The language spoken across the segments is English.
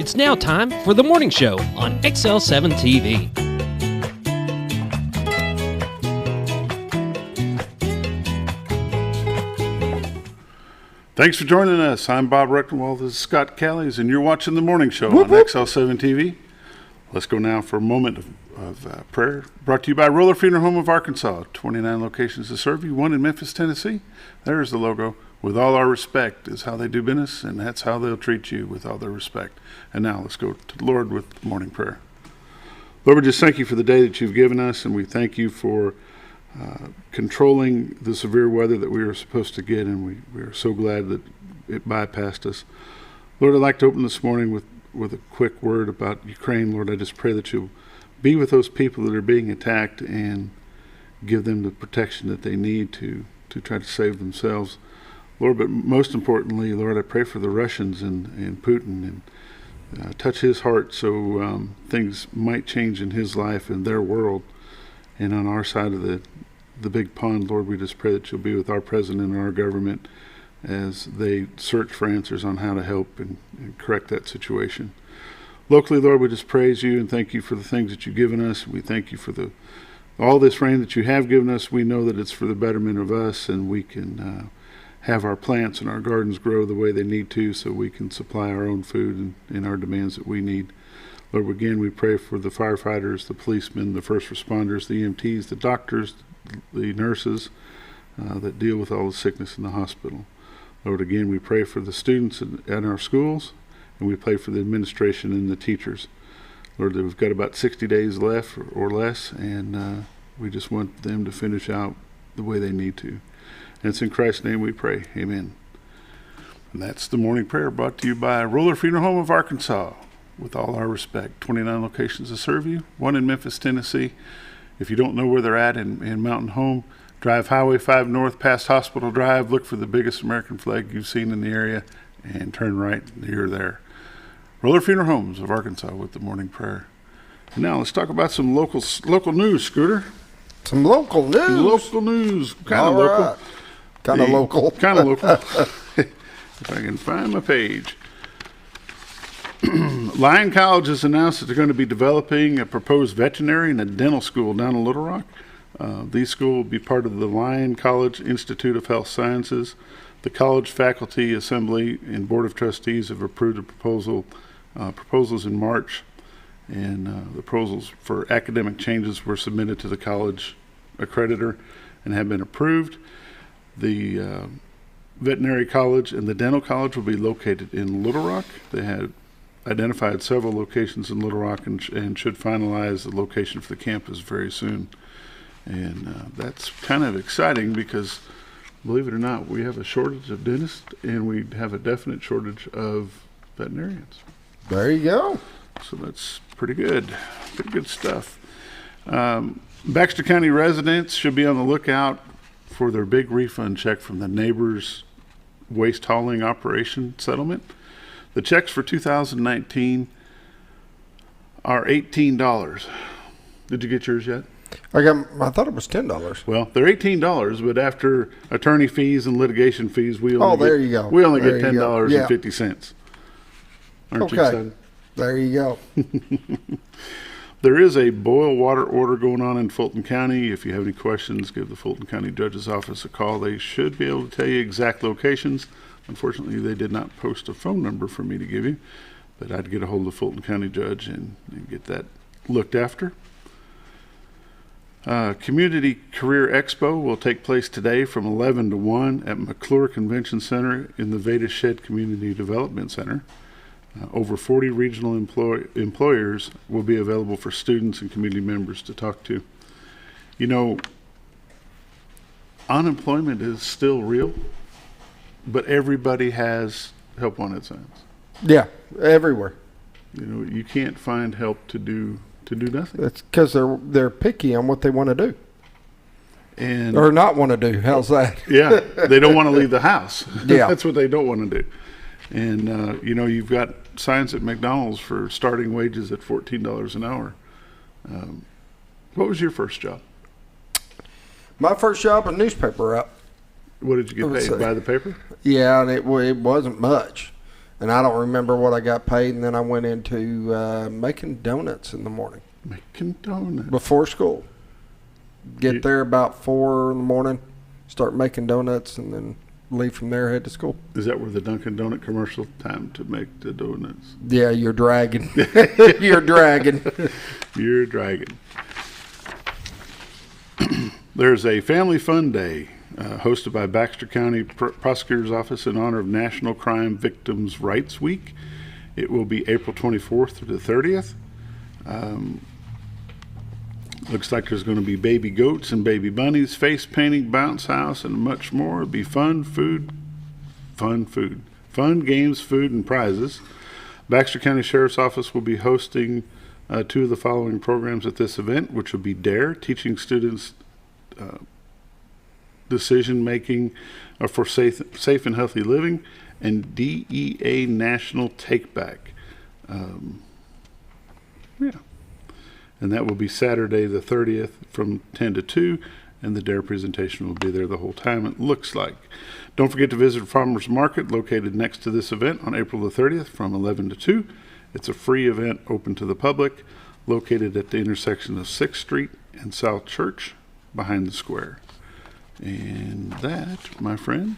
It's now time for the morning show on XL7-TV. Thanks for joining us. I'm Bob Rectenwald. This is Scott Callies, and you're watching the morning show on XL7-TV. Let's go now for a moment of prayer. Brought to you by Roller Funeral Home of Arkansas. 29 locations to serve you, one in Memphis, Tennessee. There's the logo. With all our respect is how they do business, and that's how they'll treat you, with all their respect. And now let's go to the Lord with morning prayer. Lord, we just thank you for the day that you've given us, and we thank you for controlling the severe weather that we were supposed to get, and we are so glad that it bypassed us. Lord, I'd like to open this morning with a quick word about Ukraine. Lord, I just pray that you'll be with those people that are being attacked and give them the protection that they need to try to save themselves. Lord, but most importantly, Lord, I pray for the Russians and Putin, and touch his heart so things might change in his life and their world. And on our side of the big pond, Lord, we just pray that you'll be with our president and our government as they search for answers on how to help and correct that situation. Locally, Lord, we just praise you and thank you for the things that you've given us. We thank you for all this rain that you have given us. We know that it's for the betterment of us, and we can have our plants and our gardens grow the way they need to, so we can supply our own food and our demands that we need. Lord, again, we pray for the firefighters, the policemen, the first responders, the EMTs, the doctors, the nurses that deal with all the sickness in the hospital. Lord, again, we pray for the students at our schools, and we pray for the administration and the teachers. Lord, we've got about 60 days left or less, and we just want them to finish out the way they need to. And it's in Christ's name we pray. Amen. And that's the morning prayer brought to you by Roller Funeral Home of Arkansas. With all our respect, 29 locations to serve you, one in Memphis, Tennessee. If you don't know where they're at in Mountain Home, drive Highway 5 North past Hospital Drive, look for the biggest American flag you've seen in the area, and turn right, you're there. Roller Funeral Homes of Arkansas with the morning prayer. And now let's talk about some local news, Scooter. Some local news? Local news. Kind of local. Right. Kind of local. Kind of local. If I can find my page. Lyon College has announced that they're going to be developing a proposed veterinary and a dental school down in Little Rock. These schools will be part of the Lyon College Institute of Health Sciences. The college faculty assembly and board of trustees have approved a proposals in March, and the proposals for academic changes were submitted to the college accreditor and have been approved. The veterinary college and the dental college will be located in Little Rock. They had identified several locations in Little Rock and should finalize the location for the campus very soon. And that's kind of exciting because, believe it or not, we have a shortage of dentists and we have a definite shortage of veterinarians. There you go. So that's pretty good. Pretty good stuff. Baxter County residents should be on the lookout for their big refund check from the neighbors' waste hauling operation settlement. The checks for 2019 are $18. Did you get yours yet? I thought it was $10. Well, they're $18, but after attorney fees and litigation fees, we only there you go. We only There get you go. $10.50. Aren't you excited? There you go. There is a boil water order going on in Fulton County. If you have any questions, give the Fulton County Judge's Office a call. They should be able to tell you exact locations. Unfortunately, they did not post a phone number for me to give you, but I'd get a hold of the Fulton County Judge and get that looked after. Community Career Expo will take place today from 11 to 1 at McClure Convention Center in the Veda Shed Community Development Center. Over 40 regional employers will be available for students and community members to talk to. You know, unemployment is still real, but everybody has help wanted signs. Yeah, everywhere. You know, you can't find help to do nothing. That's because they're picky on what they want to do. And or not want to do. How's that? Yeah, they don't want to leave the house. Yeah. That's what they don't want to do. And, you know, you've got signs at McDonald's for starting wages at $14 an hour. What was your first job? My first job, a newspaper up. What did you get paid? By the paper? Yeah, and it wasn't much. And I don't remember what I got paid, and then I went into making donuts in the morning. Making donuts. Before school. Get there about 4 in the morning, start making donuts, and then leave from there, head to school. Is that where the Dunkin' Donut commercial time to make the donuts? Yeah, you're dragging. You're dragging. You're dragging. There's a Family Fun Day hosted by Baxter County Prosecutor's Office in honor of National Crime Victims' Rights Week. It will be April 24th through the 30th. Looks like there's going to be baby goats and baby bunnies, face painting, bounce house, and much more. It'll be fun games, food, and prizes. Baxter County Sheriff's Office will be hosting 2 of the following programs at this event, which will be DARE, teaching students decision making for safe and healthy living, and DEA National Take Back. And that will be Saturday the 30th from 10 to 2, and the DARE presentation will be there the whole time, it looks like. Don't forget to visit Farmers Market, located next to this event on April the 30th from 11 to 2. It's a free event open to the public, located at the intersection of 6th Street and South Church behind the square. And that, my friend,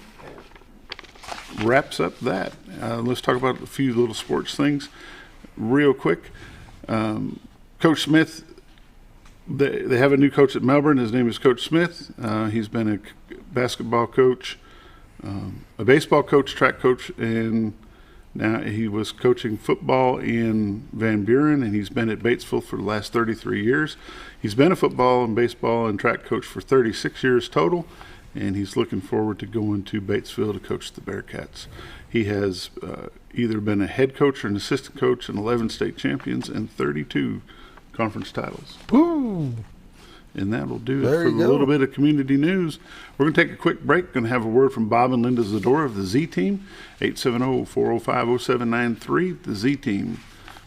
wraps up that. Let's talk about a few little sports things real quick. Coach Smith, they have a new coach at Melbourne. His name is Coach Smith. He's been a basketball coach, a baseball coach, track coach, and now he was coaching football in Van Buren, and he's been at Batesville for the last 33 years. He's been a football and baseball and track coach for 36 years total, and he's looking forward to going to Batesville to coach the Bearcats. He has either been a head coach or an assistant coach in 11 state champions and 32 conference titles. Woo! And that'll do There it for a you go. little bit of community news. We're going to take a quick break. Going to have a word from Bob and Linda Zadora of the Z-Team, 870-405-0793. The Z-Team,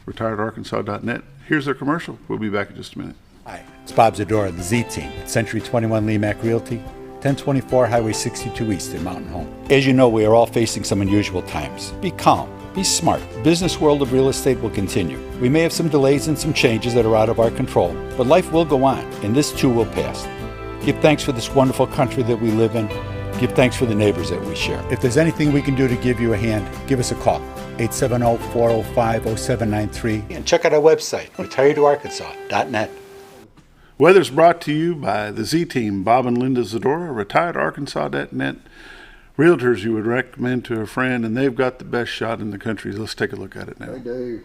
retiredarkansas.net. Here's their commercial. We'll be back in just a minute. Hi, it's Bob Zadora of the Z-Team at Century 21 Lemac Realty, 1024 Highway 62 East in Mountain Home. As you know, we are all facing some unusual times. Be calm. Be smart. The business world of real estate will continue. We may have some delays and some changes that are out of our control, but life will go on, and this too will pass. Give thanks for this wonderful country that we live in. Give thanks for the neighbors that we share. If there's anything we can do to give you a hand, give us a call, 870-405-0793, and check out our website, retiredarkansas.net. Weather's brought to you by the Z-Team, Bob and Linda Zadora, retiredarkansas.net. Realtors you would recommend to a friend, and they've got the best shot in the country. Let's take a look at it now. They do.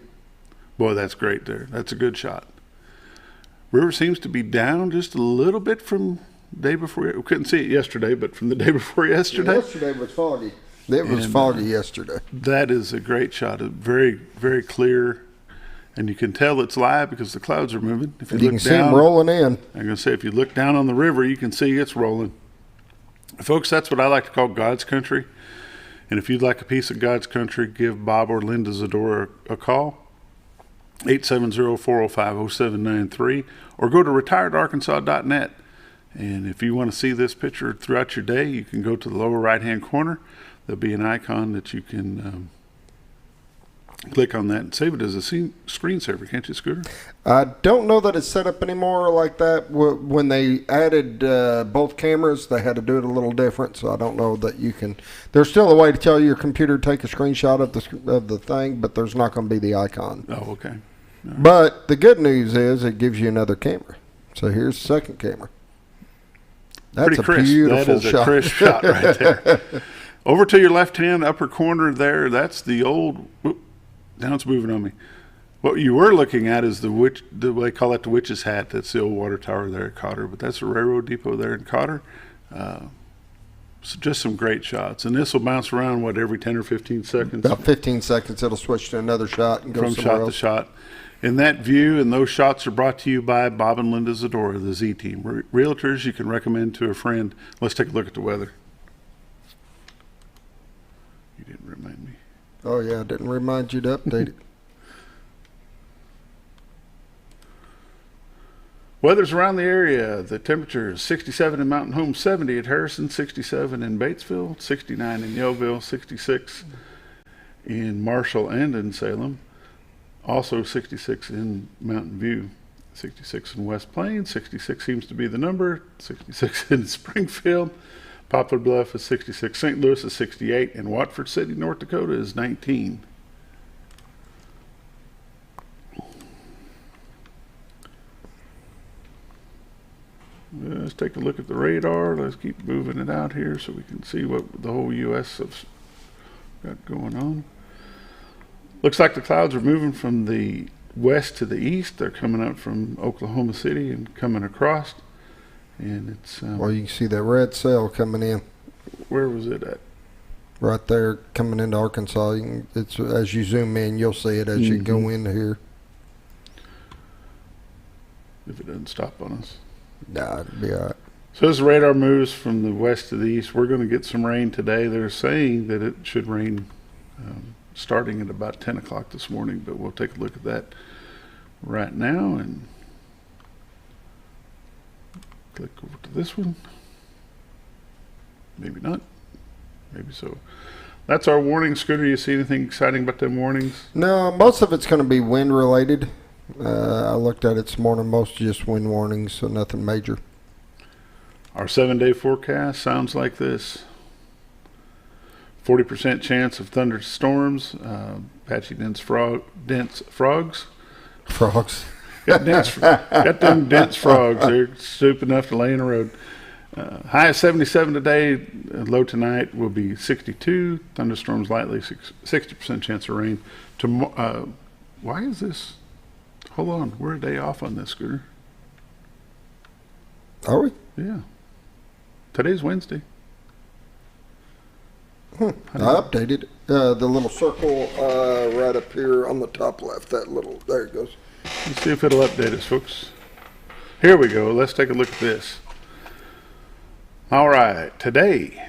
Boy, that's great there. That's a good shot. River seems to be down just a little bit from the day before. We couldn't see it yesterday, but from the day before yesterday. Yesterday was foggy. It was foggy yesterday. That is a great shot. Very, very clear. And you can tell it's live because the clouds are moving. If You look can see down, them rolling in. I'm going to say, if you look down on the river, you can see it's rolling. Folks, that's what I like to call God's country. And if you'd like a piece of God's country, give Bob or Linda Zadora a call, 870-405-0793, or go to retiredarkansas.net. And if you want to see this picture throughout your day, you can go to the lower right-hand corner. There'll be an icon that you can click on that and save it as a screensaver, can't you, Scooter? I don't know that it's set up anymore like that. When they added both cameras, they had to do it a little different, so I don't know that you can. There's still a way to tell your computer to take a screenshot of the thing, but there's not going to be the icon. Oh, okay. Right. But the good news is it gives you another camera. So here's the second camera. That's Pretty a crisp. beautiful That is shot. a crisp shot right there. Over to your left-hand upper corner there, that's the old. Whoop, now it's moving on me. What you were looking at is they call it the witch's hat. That's the old water tower there at Cotter, but that's a railroad depot there in Cotter. So just some great shots. And this will bounce around, every 10 or 15 seconds? About 15 seconds, it'll switch to another shot and go From somewhere shot else. to shot. And that view and those shots are brought to you by Bob and Linda Zadora, the Z-Team. Realtors you can recommend to a friend. Let's take a look at the weather. You didn't remind me. Oh, yeah, I didn't remind you to update it. Weather's around the area. The temperature is 67 in Mountain Home, 70 at Harrison, 67 in Batesville, 69 in Yellville, 66 in Marshall and in Salem. Also 66 in Mountain View, 66 in West Plains, 66 seems to be the number, 66 in Springfield. Poplar Bluff is 66, St. Louis is 68, and Watford City, North Dakota is 19. Let's take a look at the radar. Let's keep moving it out here so we can see what the whole U.S. has got going on. Looks like the clouds are moving from the west to the east. They're coming up from Oklahoma City and coming across. And it's well, you can see that red sail coming in. Where was it at? Right there, coming into Arkansas. It's as you zoom in, you'll see it as you go into here. If it doesn't stop on us. Nah, it'll be all right. So as the radar moves from the west to the east, we're going to get some rain today. They're saying that it should rain starting at about 10 o'clock this morning, but we'll take a look at that right now and click over to this one. Maybe not. Maybe so. That's our warning. Scooter, you see anything exciting about them warnings? No, most of it's going to be wind related. I looked at it this morning, most just wind warnings, so nothing major. Our 7-day forecast sounds like this. 40% chance of thunderstorms, patchy dense frogs. Frogs. Got them dense frogs. They're stupid enough to lay in the road. High of 77 today. Low tonight will be 62. Thunderstorms lightly. 60% chance of rain. Why is this? Hold on. We're a day off on this, Scooter. Are we? Yeah. Today's Wednesday. I updated the little circle right up here on the top left. That little, there it goes. Let's see if it'll update us, folks. Here we go. Let's take a look at this. All right. Today,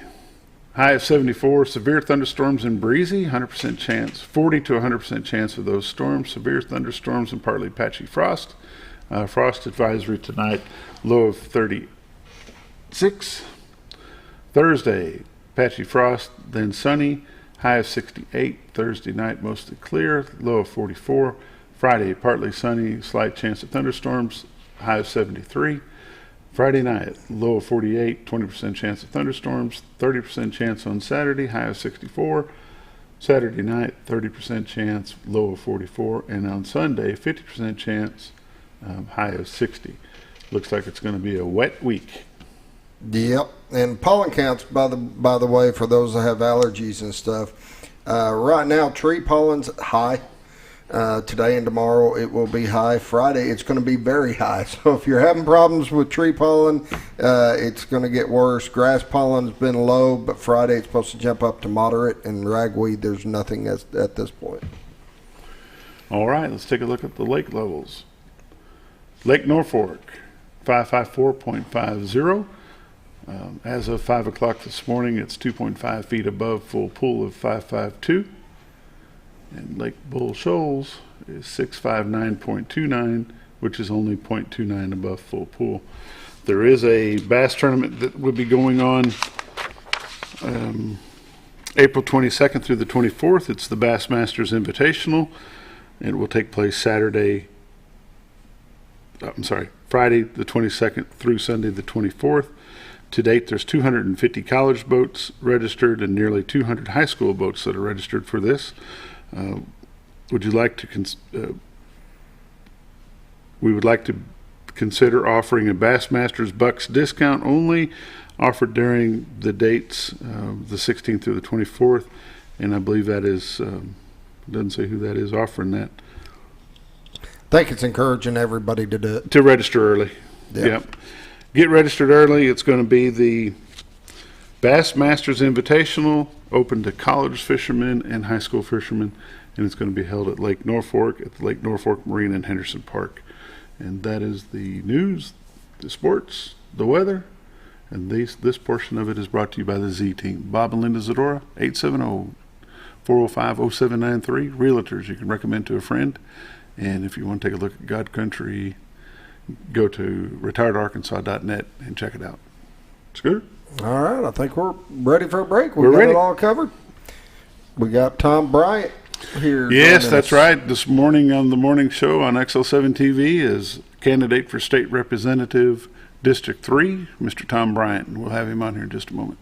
high of 74. Severe thunderstorms and breezy. 100% chance. 40 to 100% chance of those storms. Severe thunderstorms and partly patchy frost. Frost advisory tonight. Low of 36. Thursday, patchy frost, then sunny, high of 68. Thursday night, mostly clear, low of 44. Friday, partly sunny, slight chance of thunderstorms, high of 73. Friday night, low of 48, 20% chance of thunderstorms, 30% chance on Saturday, high of 64. Saturday night, 30% chance, low of 44. And on Sunday, 50% chance, high of 60. Looks like it's going to be a wet week. Yep, and pollen counts, by the way, for those that have allergies and stuff. Right now, tree pollen's high. Today and tomorrow it will be high. Friday it's going to be very high. So if you're having problems with tree pollen, it's going to get worse. Grass pollen's been low, but Friday it's supposed to jump up to moderate. And ragweed, there's nothing at this point. All right, let's take a look at the lake levels. Lake Norfolk, 554.50. As of 5 o'clock this morning, it's 2.5 feet above full pool of 552. And Lake Bull Shoals is 659.29, which is only 0.29 above full pool. There is a bass tournament that will be going on April 22nd through the 24th. It's the Bass Masters Invitational. It will take place Friday the 22nd through Sunday the 24th. To date, there's 250 college boats registered and nearly 200 high school boats that are registered for this. Would you like to we would like to consider offering a Bassmasters Bucks discount only, offered during the dates the 16th through the 24th, and I believe that is doesn't say who that is offering that. I think it's encouraging everybody to do it. To register early. Yep. Get registered early. It's going to be the Bass Masters Invitational, open to college fishermen and high school fishermen, and it's going to be held at Lake Norfolk, at the Lake Norfolk Marina in Henderson Park. And that is the news, the sports, the weather, and this portion of it is brought to you by the Z Team. Bob and Linda Zadora, 870-405-0793, realtors you can recommend to a friend. And if you want to take a look at God Country, go to retiredarkansas.net and check it out. Scooter? All right, I think we're ready for a break. We're Got ready. It all covered. We got Tom Bryant here. Yes, joining that's us. right. This morning on the morning show on XL7-TV is candidate for state representative District 3, Mr. Tom Bryant. And we'll have him on here in just a moment.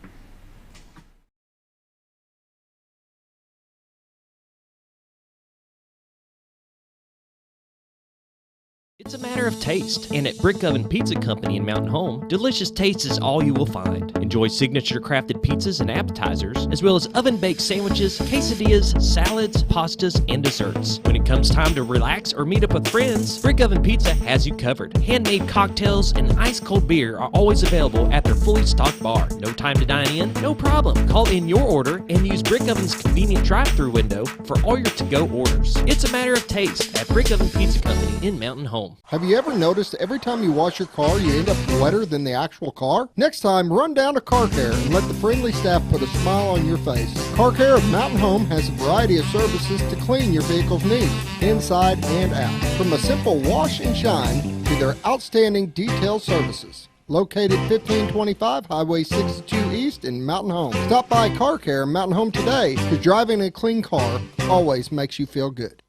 It's a matter of taste, and at Brick Oven Pizza Company in Mountain Home, delicious taste is all you will find. Enjoy signature crafted pizzas and appetizers, as well as oven-baked sandwiches, quesadillas, salads, pastas, and desserts. When it comes time to relax or meet up with friends, Brick Oven Pizza has you covered. Handmade cocktails and ice-cold beer are always available at their fully stocked bar. No time to dine in? No problem. Call in your order and use Brick Oven's convenient drive-thru window for all your to-go orders. It's a matter of taste at Brick Oven Pizza Company in Mountain Home. Have you ever noticed every time you wash your car, you end up wetter than the actual car? Next time, run down to Car Care and let the friendly staff put a smile on your face. Car Care of Mountain Home has a variety of services to clean your vehicle's needs, inside and out. From a simple wash and shine to their outstanding detail services. Located 1525 Highway 62 East in Mountain Home. Stop by Car Care in Mountain Home today, because driving a clean car always makes you feel good.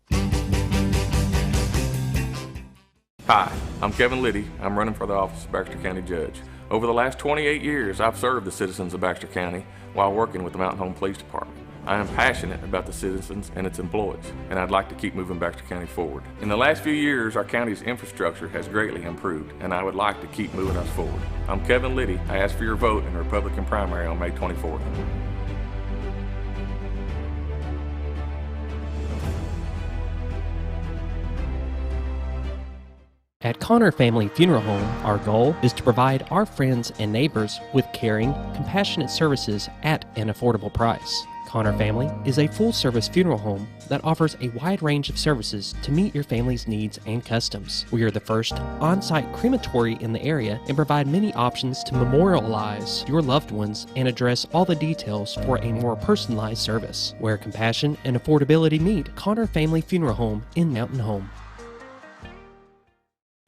Hi, I'm Kevin Liddy. I'm running for the office of Baxter County Judge. Over the last 28 years, I've served the citizens of Baxter County while working with the Mountain Home Police Department. I am passionate about the citizens and its employees, and I'd like to keep moving Baxter County forward. In the last few years, our county's infrastructure has greatly improved, and I would like to keep moving us forward. I'm Kevin Liddy. I ask for your vote in the Republican primary on May 24th. At Connor Family Funeral Home, our goal is to provide our friends and neighbors with caring, compassionate services at an affordable price. Connor Family is a full-service funeral home that offers a wide range of services to meet your family's needs and customs. We are the first on-site crematory in the area and provide many options to memorialize your loved ones and address all the details for a more personalized service. Where compassion and affordability meet, Connor Family Funeral Home in Mountain Home.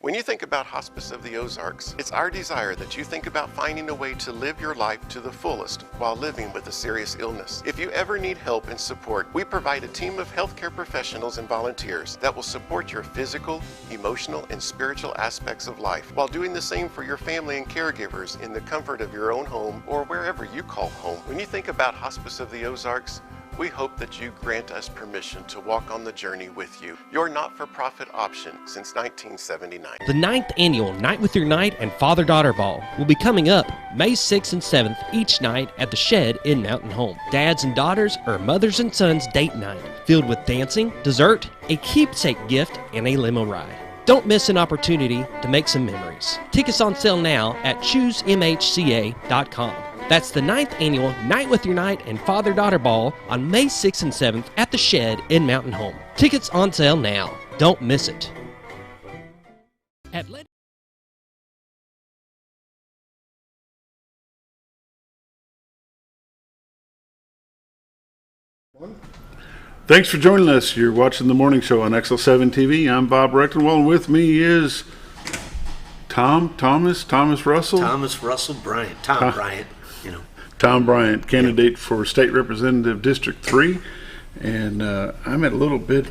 When you think about Hospice of the Ozarks, it's our desire that you think about finding a way to live your life to the fullest while living with a serious illness. If you ever need help and support, we provide a team of healthcare professionals and volunteers that will support your physical, emotional, and spiritual aspects of life while doing the same for your family and caregivers in the comfort of your own home or wherever you call home. When you think about Hospice of the Ozarks, we hope that you grant us permission to walk on the journey with you. Your not-for-profit option since 1979. The 9th annual Night with Your Knight and Father-Daughter Ball will be coming up May 6th and 7th each night at the Shed in Mountain Home. Dads and daughters or mothers and sons date night, filled with dancing, dessert, a keepsake gift, and a limo ride. Don't miss an opportunity to make some memories. Tickets on sale now at choosemhca.com. That's the 9th annual Night with Your Knight and Father-Daughter Ball on May 6th and 7th at the Shed in Mountain Home. Tickets on sale now. Don't miss it. Thanks for joining us. You're watching the morning show on XL7-TV. I'm Bob Rechtenwald, and with me is Thomas Russell? Thomas Russell Bryant. Tom Bryant, you know. Tom Bryant, candidate for State Representative District 3. And I'm at a little bit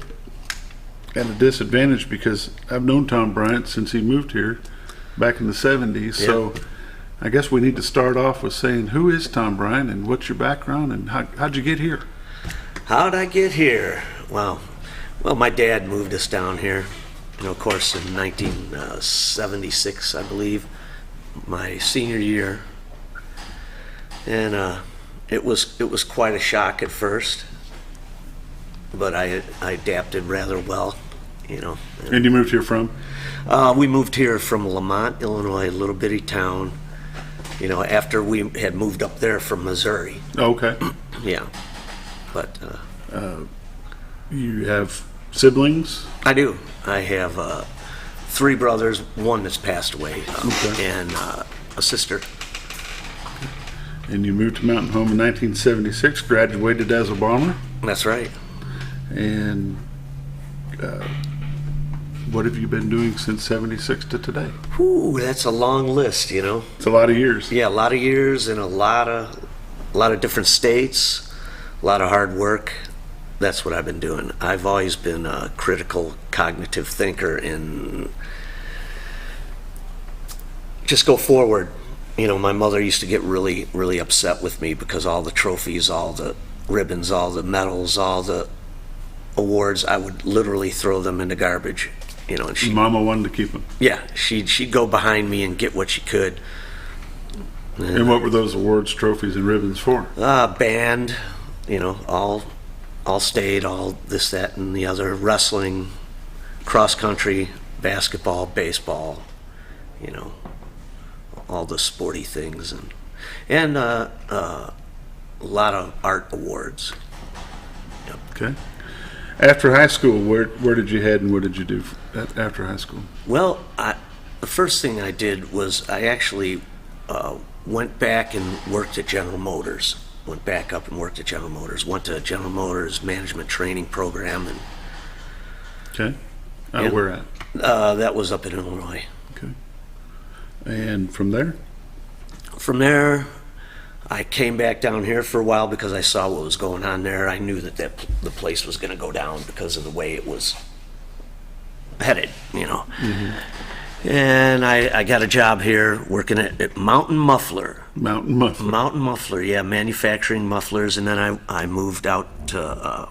at a disadvantage because I've known Tom Bryant since he moved here back in the 70s. Yeah. So I guess we need to start off with saying, who is Tom Bryant and what's your background and how'd you get here? How'd I get here? Well, my dad moved us down here, you know, of course, in 1976, I believe, my senior year. And it was quite a shock at first, but I adapted rather well, you know. And you moved here from? We moved here from Lamont, Illinois, a little bitty town, you know, after we had moved up there from Missouri. Okay. Yeah, but you have siblings? I do. I have 3 brothers, one that's passed away, Okay. and a sister. And you moved to Mountain Home in 1976, graduated as a bomber. That's right. And what have you been doing since 76 to today? Ooh, that's a long list, you know. It's a lot of years. Yeah, a lot of years in a lot of different states, a lot of hard work. That's what I've been doing. I've always been a critical, cognitive thinker and just go forward. You know, my mother used to get really, really upset with me because all the trophies, all the ribbons, all the medals, all the awards, I would literally throw them in the garbage. You know, and she, Mama wanted to keep them. yeah, she'd go behind me and get what she could. And what were those awards, trophies, and ribbons for? Band, you know, all state, all this, that, and the other. Wrestling, cross country, basketball, baseball, you know, all the sporty things, and a lot of art awards. Yep. Okay. After high school, where did you head and what did you do after high school? Well, the first thing I did was I actually went back and worked at General Motors. Went back up and worked at General Motors. Went to General Motors management training program, and Okay. Yeah. Where at? That was up in Illinois. Okay. And from there? From there, I came back down here for a while because I saw what was going on there. I knew that the place was going to go down because of the way it was headed, you know. Mm-hmm. And I got a job here working at Mountain Muffler. Mountain Muffler. Mountain Muffler, yeah, manufacturing mufflers. And then I moved out to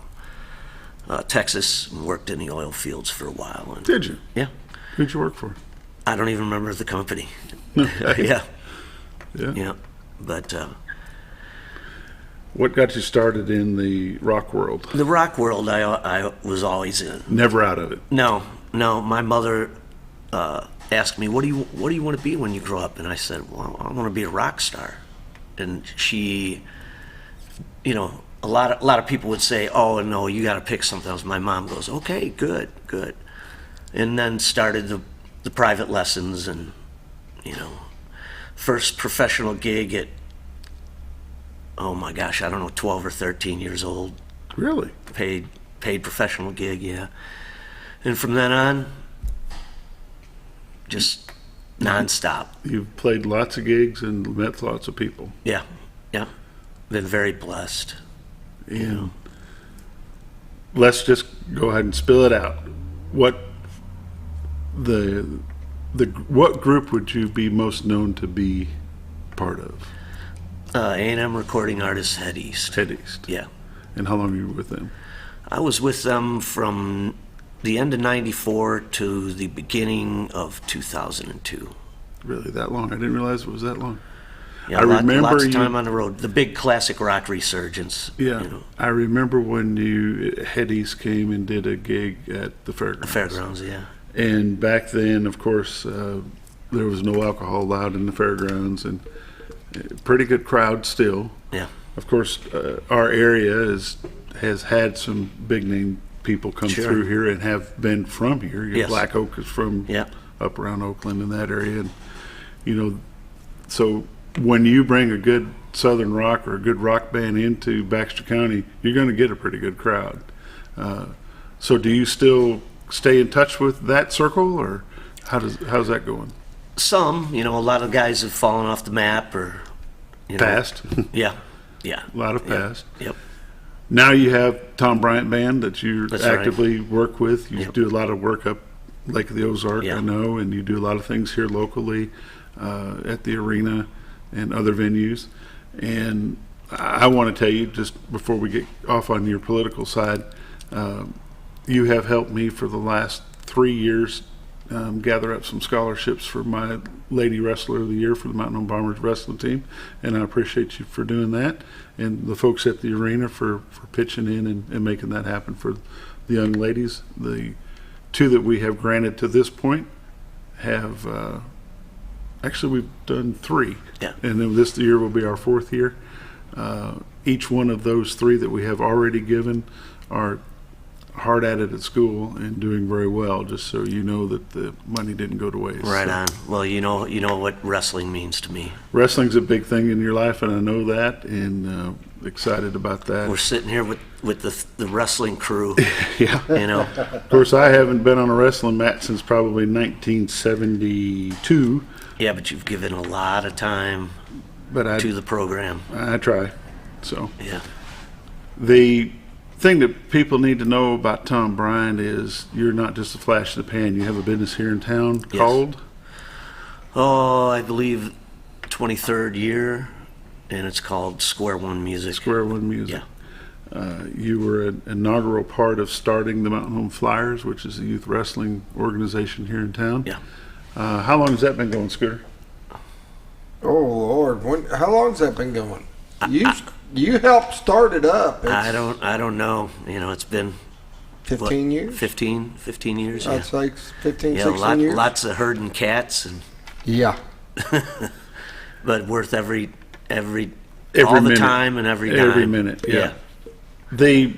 Texas and worked in the oil fields for a while. And, Did you? yeah. Who'd you work for? I don't even remember the company. Okay. Yeah, Yeah. yeah. But What got you started in the rock world? the rock world, I was always in. Never out of it. No. My mother asked me, "What do you want to be when you grow up?" And I said, "Well, I want to be a rock star." And she, you know, a lot of people would say, "Oh no, you got to pick something else." My mom goes, "Okay, good," and then started the private lessons, and you know, first professional gig at, oh my gosh, I don't know, 12 or 13 years old. Really? Paid professional gig, yeah. And from then on, just nonstop. You've played lots of gigs and met lots of people. Yeah. Been very blessed. And let's just go ahead and spill it out. What group would you be most known to be part of? A&M recording artist Head East. Head East. Yeah. And how long were you with them? I was with them from the end of '94 to the beginning of 2002. Really, that long? I didn't realize it was that long. Yeah, I remember lots of you- time on the road. The big classic rock resurgence. Yeah. You know, I remember when Head East came and did a gig at the fairgrounds. fairgrounds, yeah. And back then, of course, there was no alcohol allowed in the fairgrounds, and pretty good crowd still. Yeah. Of course, our area has had some big name people come Sure. through here and have been from here. Your Yes. Black Oak is from Yeah. up around Oakland in that area, and you know, so when you bring a good Southern rock or a good rock band into Baxter County, you're going to get a pretty good crowd. So do you still stay in touch with that circle, or how's that going? Some, you know, a lot of guys have fallen off the map, or you know, Past. Yeah. A lot of past. Yep. Now you have Tom Bryant Band that you That's right. actively work with. You Yep. do a lot of work up Lake of the Ozark, Yeah. I know, and you do a lot of things here locally at the arena and other venues. And I want to tell you, just before we get off on your political side, you have helped me for the last 3 years gather up some scholarships for my Lady Wrestler of the Year for the Mountain Home Bombers wrestling team, and I appreciate you for doing that, and the folks at the arena for pitching in and making that happen for the young ladies. The 2 that we have granted to this point have actually we've done 3, Yeah. and then this year will be our 4th year. Each one of those 3 that we have already given are hard at it at school and doing very well, just so you know that the money didn't go to waste. Right So, on. Well, you know what wrestling means to me. wrestling's a big thing in your life, and I know that, and excited about that. We're sitting here with the wrestling crew. Yeah. You know. Of course, I haven't been on a wrestling mat since probably 1972, Yeah, but you've given a lot of time but to the program. I try. So Yeah. The thing that people need to know about Tom Bryant is you're not just a flash in the pan. You have a business here in town called? Oh, I believe 23rd year, and it's called Square One Music. Square One Music. Yeah. You were an inaugural part of starting the Mountain Home Flyers, which is a youth wrestling organization here in town. Yeah. How long has that been going, Scooter? Oh Lord, how long's that been going? You helped start it up. I don't know. You know, it's been 15 years. 15 years. I'd say 15, yeah, 16 years. Lots of herding cats and. Yeah. But worth every all minute. the time and every dime. Every minute. Yeah. The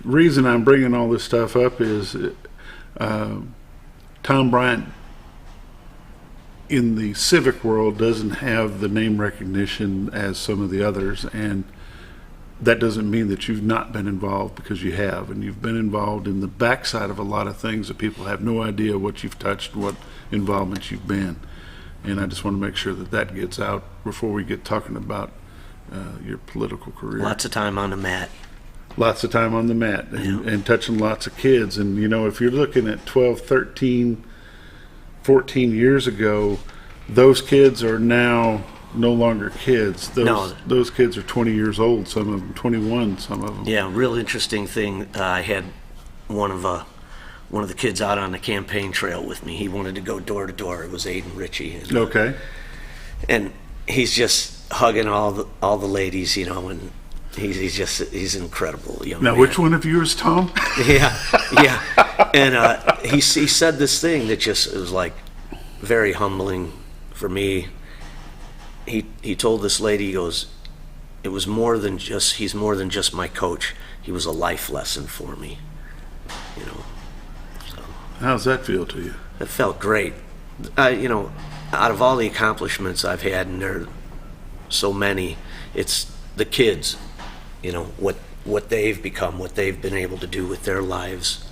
reason I'm bringing all this stuff up is Tom Bryant in the civic world doesn't have the name recognition as some of the others, and that doesn't mean that you've not been involved, because you have, and you've been involved in the backside of a lot of things that people have no idea what you've touched, what involvement you've been. And I just want to make sure that that gets out before we get talking about your political career. Lots of time on the mat. Lots of time on the mat and touching lots of kids. And, you know, if you're looking at 12, 13, 14 years ago, those kids are now no longer kids. Those kids are 20 years old, some of them, 21, some of them. Yeah, real interesting thing. I had one of the kids out on the campaign trail with me. He wanted to go door to door. It was Aiden Ritchie. Okay. And he's just hugging all the ladies, you know, and he's incredible young man. Now, which one of you is Tom? Yeah. And he said this thing that just, it was like very humbling for me. He told this lady, he goes, he's more than just my coach. He was a life lesson for me, you know. So how's that feel to you? It felt great. You know, out of all the accomplishments I've had, and there are so many, it's the kids, you know, what they've become, what they've been able to do with their lives.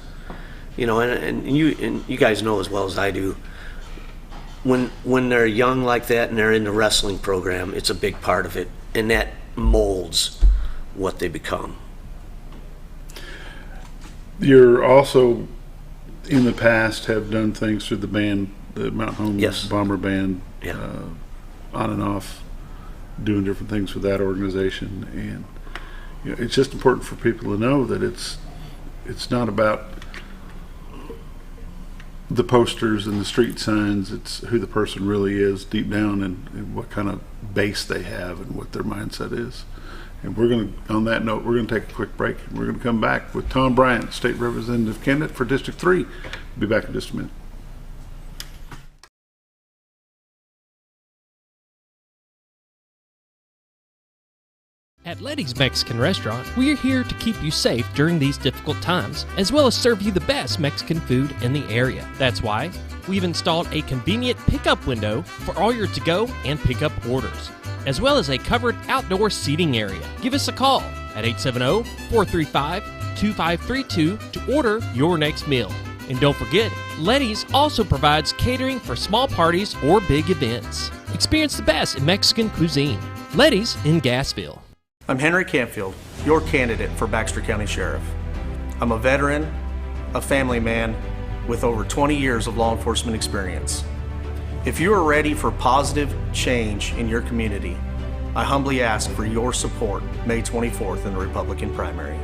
You know, and you guys know as well as I do, when they're young like that and they're in the wrestling program, it's a big part of it, and that molds what they become. You're also, in the past, have done things through the band, the Mountain Home Bomber Band, on and off, doing different things with that organization. And you know, it's just important for people to know that it's not about the posters and the street signs. It's who the person really is deep down, and what kind of base they have and what their mindset is. And on that note, we're going to take a quick break, and we're going to come back with Tom Bryant, State Representative candidate for District 3. We'll be back in just a minute. At Letty's Mexican Restaurant, we're here to keep you safe during these difficult times, as well as serve you the best Mexican food in the area. That's why we've installed a convenient pickup window for all your to-go and pickup orders, as well as a covered outdoor seating area. Give us a call at 870-435-2532 to order your next meal. And don't forget, Letty's also provides catering for small parties or big events. Experience the best in Mexican cuisine. Letty's in Gassville. I'm Henry Canfield, your candidate for Baxter County Sheriff. I'm a veteran, a family man, with over 20 years of law enforcement experience. If you are ready for positive change in your community, I humbly ask for your support May 24th in the Republican primary.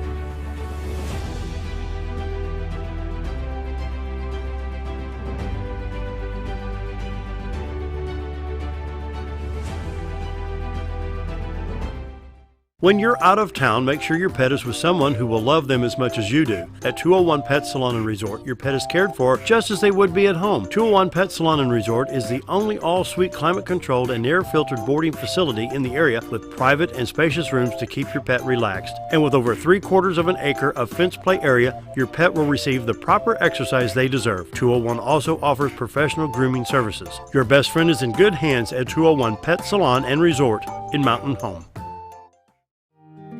When you're out of town, make sure your pet is with someone who will love them as much as you do. At 201 Pet Salon and Resort, your pet is cared for just as they would be at home. 201 Pet Salon and Resort is the only all-suite climate-controlled and air-filtered boarding facility in the area with private and spacious rooms to keep your pet relaxed. And with over 3/4 of an acre of fenced play area, your pet will receive the proper exercise they deserve. 201 also offers professional grooming services. Your best friend is in good hands at 201 Pet Salon and Resort in Mountain Home.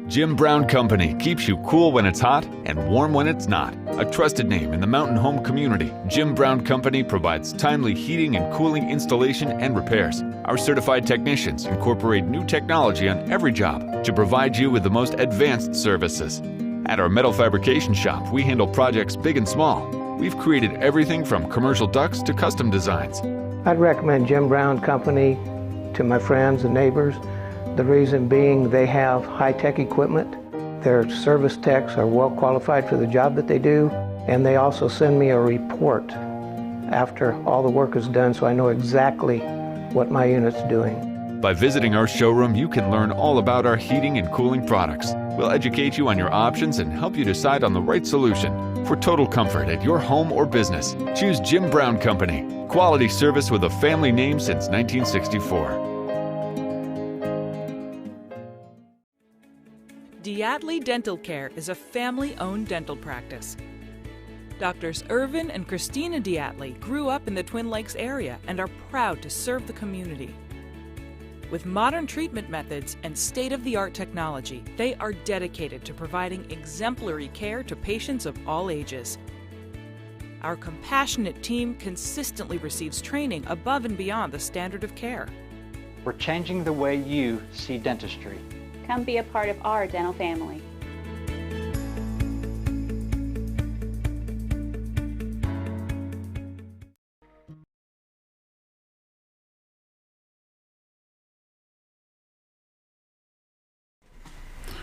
Jim Brown Company keeps you cool when it's hot and warm when it's not. A trusted name in the Mountain Home community, Jim Brown Company provides timely heating and cooling installation and repairs. Our certified technicians incorporate new technology on every job to provide you with the most advanced services. At our metal fabrication shop, we handle projects big and small. We've created everything from commercial ducts to custom designs. I'd recommend Jim Brown Company to my friends and neighbors. The reason being they have high-tech equipment. Their service techs are well qualified for the job that they do, and they also send me a report after all the work is done so I know exactly what my unit's doing. By visiting our showroom, you can learn all about our heating and cooling products. We'll educate you on your options and help you decide on the right solution. For total comfort at your home or business, choose Jim Brown Company. Quality service with a family name since 1964. Diatley Dental Care is a family-owned dental practice. Doctors Irvin and Christina Diatley grew up in the Twin Lakes area and are proud to serve the community. With modern treatment methods and state-of-the-art technology, they are dedicated to providing exemplary care to patients of all ages. Our compassionate team consistently receives training above and beyond the standard of care. We're changing the way you see dentistry. Come be a part of our dental family.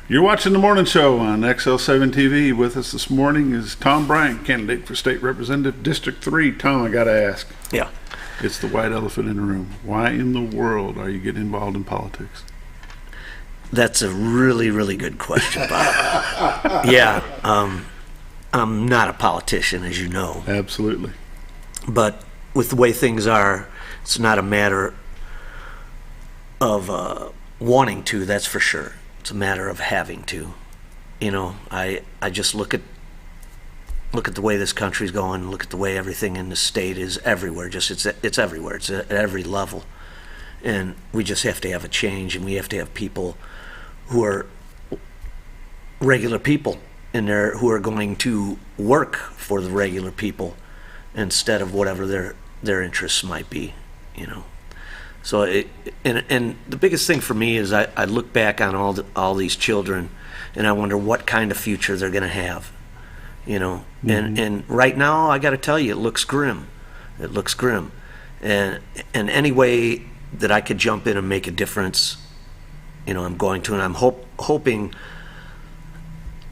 You're watching the morning show on XL7-TV. With us this morning is Tom Bryant, candidate for State Representative, District 3. Tom, I got to ask. Yeah. It's the white elephant in the room. Why in the world are you getting involved in politics? That's a really, really good question, Bob. Yeah, I'm not a politician, as you know. Absolutely. But with the way things are, it's not a matter of wanting to, that's for sure. It's a matter of having to. You know, I just look at the way this country's going, look at the way everything in the state is everywhere. Just it's everywhere. It's at every level. And we just have to have a change, and we have to have people who are regular people in there who are going to work for the regular people instead of whatever their interests might be, you know. So and the biggest thing for me is I look back on all these children and I wonder what kind of future they're going to have, you know. Mm-hmm. And right now I got to tell you, it looks grim. It looks grim. And any way that I could jump in and make a difference, you know, I'm going to, and I'm hoping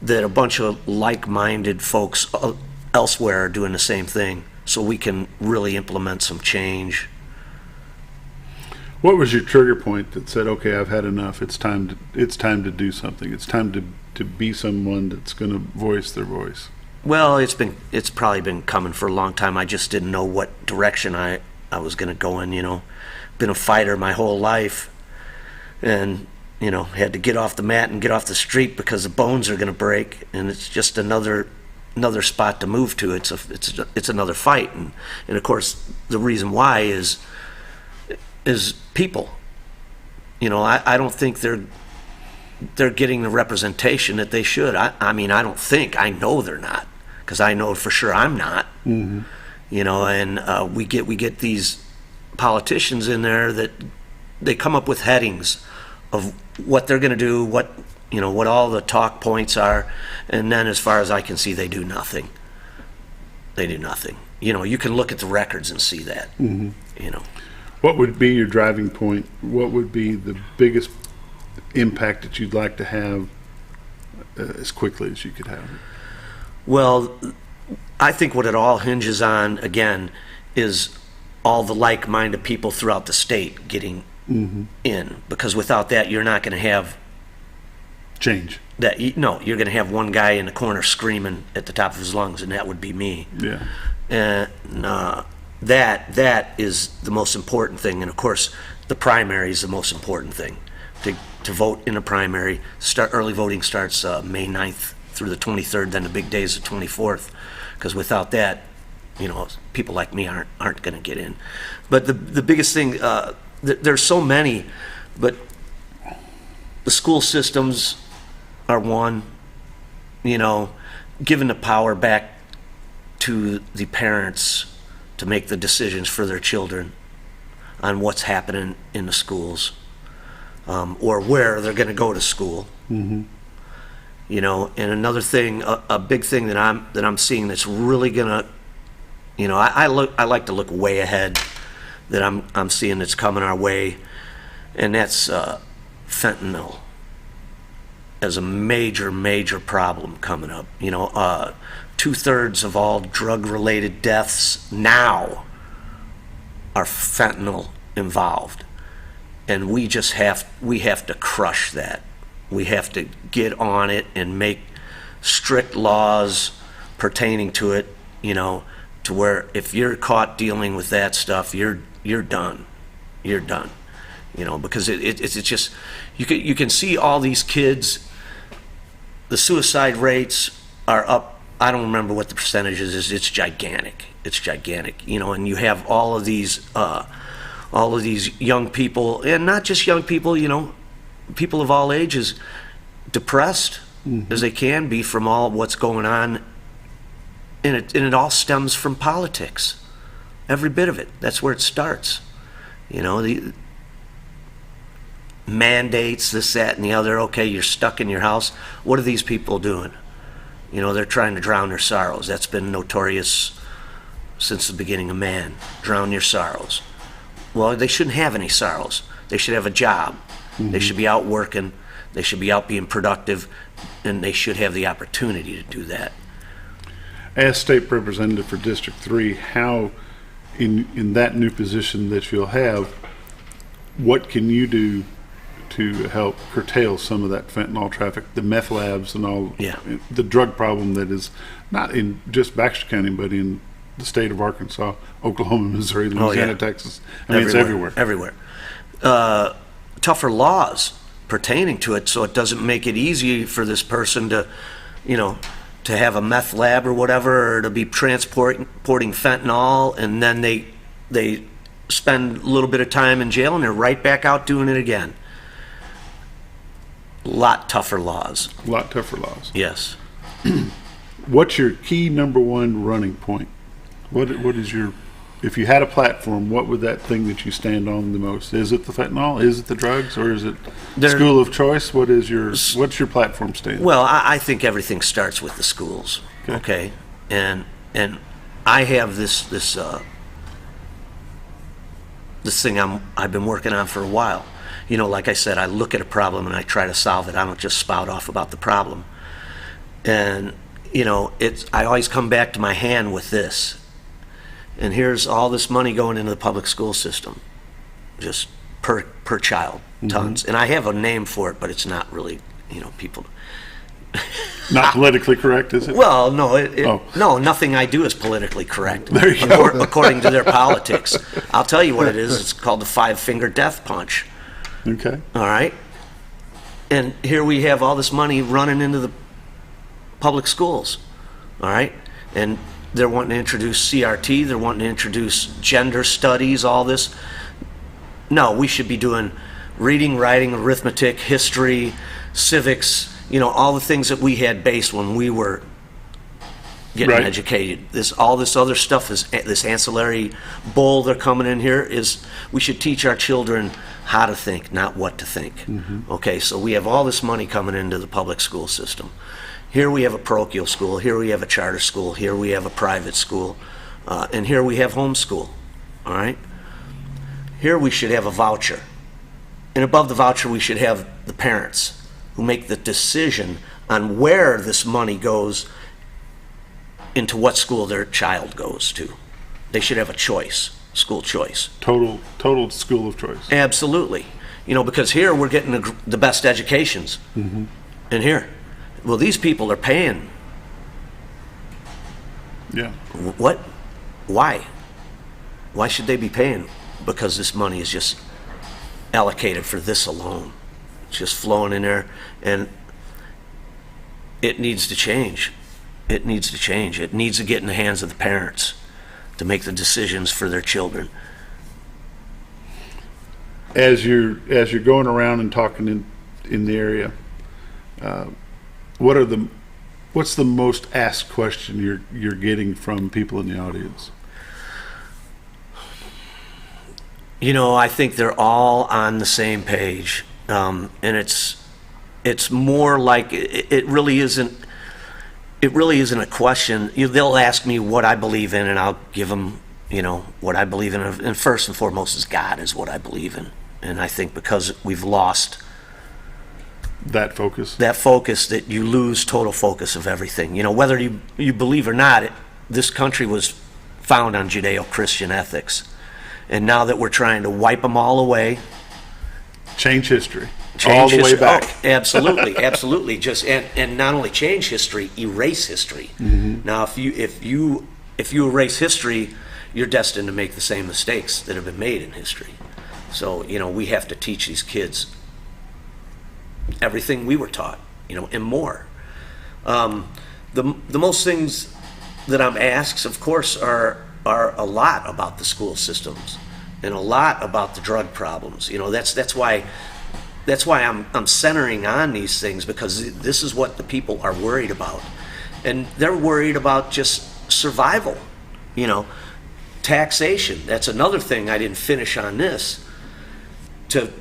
that a bunch of like-minded folks elsewhere are doing the same thing, so we can really implement some change. What was your trigger point that said, "Okay, I've had enough. It's time to do something. It's time to be someone that's going to voice their voice"? Well, it's probably been coming for a long time. I just didn't know what direction I was going to go in. You know, been a fighter my whole life, and you know, had to get off the mat and get off the street because the bones are going to break, and it's just another spot to move to. It's another fight, and of course the reason why is people. You know, I don't think they're getting the representation that they should. I mean, I don't think, I know they're not, because I know for sure I'm not. Mm-hmm. You know, and we get these politicians in there that they come up with headings of what they're going to do, what all the talk points are, and then as far as I can see, they do nothing. They do nothing. You know, you can look at the records and see that. Mm-hmm. You know, what would be your driving point? What would be the biggest impact that you'd like to have as quickly as you could have it? Well, I think what it all hinges on, again, is all the like-minded people throughout the state getting mm-hmm. in, because without that, you're not going to have change. No, you're going to have one guy in the corner screaming at the top of his lungs, and that would be me. Yeah. And that is the most important thing, and of course, the primary is the most important thing. To vote in a primary, early voting starts May 9th through the 23rd, then the big day is the 24th, because without that, you know, people like me aren't going to get in. But the biggest thing, there's so many, but the school systems are one. You know, giving the power back to the parents to make the decisions for their children. on what's happening in the schools, or where they're going to go to school. Mm-hmm. You know, and another thing, a big thing that I'm seeing that's really gonna, you know, I like to look way ahead, that I'm seeing that's coming our way, and that's fentanyl as a major problem coming up. You know, 2/3 of all drug-related deaths now are fentanyl involved, and we have to crush that. We have to get on it and make strict laws pertaining to it, you know, to where if you're caught dealing with that stuff, you're done. You're done. You know, because it's just, you can see all these kids, the suicide rates are up. I don't remember what the percentage is. It's gigantic. It's gigantic. You know, and you have all of these young people, and not just young people, you know, people of all ages, depressed as they can be from all what's going on, and it all stems from politics. Every bit of it. That's where it starts. You know, the mandates, this, that, and the other. Okay, you're stuck in your house. What are these people doing? You know, they're trying to drown their sorrows. That's been notorious since the beginning of man. Drown your sorrows. Well, they shouldn't have any sorrows. They should have a job. They should be out working, they should be out being productive, and they should have the opportunity to do that. As State Representative for District 3, how, in that new position that you'll have, what can you do to help curtail some of that fentanyl traffic, the meth labs and all, the drug problem that is not in just Baxter County, but in the state of Arkansas, Oklahoma, Missouri, Louisiana, Texas. I mean, it's everywhere. Everywhere. Tougher laws pertaining to it, so it doesn't make it easy for this person to, you know, to have a meth lab or whatever, or to be transporting fentanyl, and then they spend a little bit of time in jail and they're right back out doing it again. A lot tougher laws. A lot tougher laws. Yes. What's your key number one running point? What is your, if you had a platform, what would that thing that you stand on the most? Is it the fentanyl? Is it the drugs? Or is it school of choice? What's your platform stand? Well, I think everything starts with the schools. Okay. And I have this thing I've been working on for a while. You know, like I said, I look at a problem and I try to solve it. I don't just spout off about the problem. And, you know, I always come back to my hand with this. And here's all this money going into the public school system, just per child, tons. And I have a name for it, but it's not really, you know, people. Not politically correct, is it? Well, no, no, nothing I do is politically correct. There you go. According to their politics. I'll tell you what it is. It's called the 5-finger death punch. Okay. All right. And here we have all this money running into the public schools. All right. And they're wanting to introduce CRT. They're wanting to introduce gender studies, all this. No, we should be doing reading, writing, arithmetic, history, civics, you know, all the things that we had based when we were getting educated. All this other stuff, this ancillary bull they're coming in here, is we should teach our children how to think, not what to think. Okay, so we have all this money coming into the public school system. Here we have a parochial school, here we have a charter school, here we have a private school, and here we have homeschool, all right? Here we should have a voucher. And above the voucher, we should have the parents who make the decision on where this money goes into what school their child goes to. They should have a choice, school choice. Total school of choice. Absolutely. You know, because here we're getting the best educations. And here, well, these people are paying. Yeah. What? Why? Why should they be paying? Because this money is just allocated for this alone. It's just flowing in there, and it needs to change. It needs to change. It needs to get in the hands of the parents to make the decisions for their children. As you're going around and talking in the area, what's the most asked question you're getting from people in the audience? You know, I think they're all on the same page, and it's more like it really isn't. It really isn't a question. They'll ask me what I believe in, and I'll give them, you know, what I believe in. And first and foremost is God is what I believe in. And I think because we've lost that focus, that you lose total focus of everything. You know, whether you believe or not, this country was found on Judeo-Christian ethics. And now that we're trying to wipe them all away. Change history. All the way back. Oh, absolutely, absolutely. Just and not only change history, erase history. Mm-hmm. Now, if you erase history, you're destined to make the same mistakes that have been made in history. So, you know, we have to teach these kids everything we were taught, you know, and more. The most things that I'm asked, of course, are a lot about the school systems and a lot about the drug problems. You know, that's why I'm centering on these things, because this is what the people are worried about. And they're worried about just survival, you know. Taxation, that's another thing I didn't finish on this. To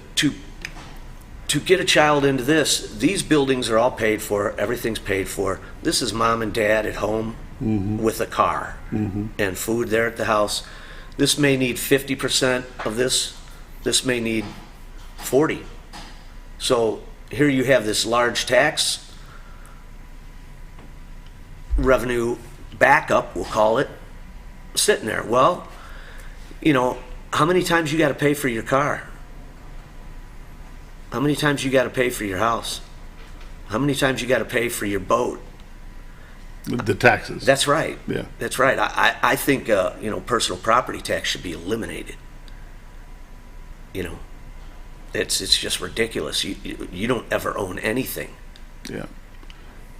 get a child into this, these buildings are all paid for, everything's paid for. This is mom and dad at home with a car and food there at the house. This may need 50% of this may need 40. So here you have this large tax revenue backup, we'll call it, sitting there. Well, you know, how many times you got to pay for your car? How many times you got to pay for your house? How many times you got to pay for your boat? The taxes. That's right. Yeah. That's right. I think, you know, personal property tax should be eliminated. You know, it's just ridiculous. You don't ever own anything. Yeah.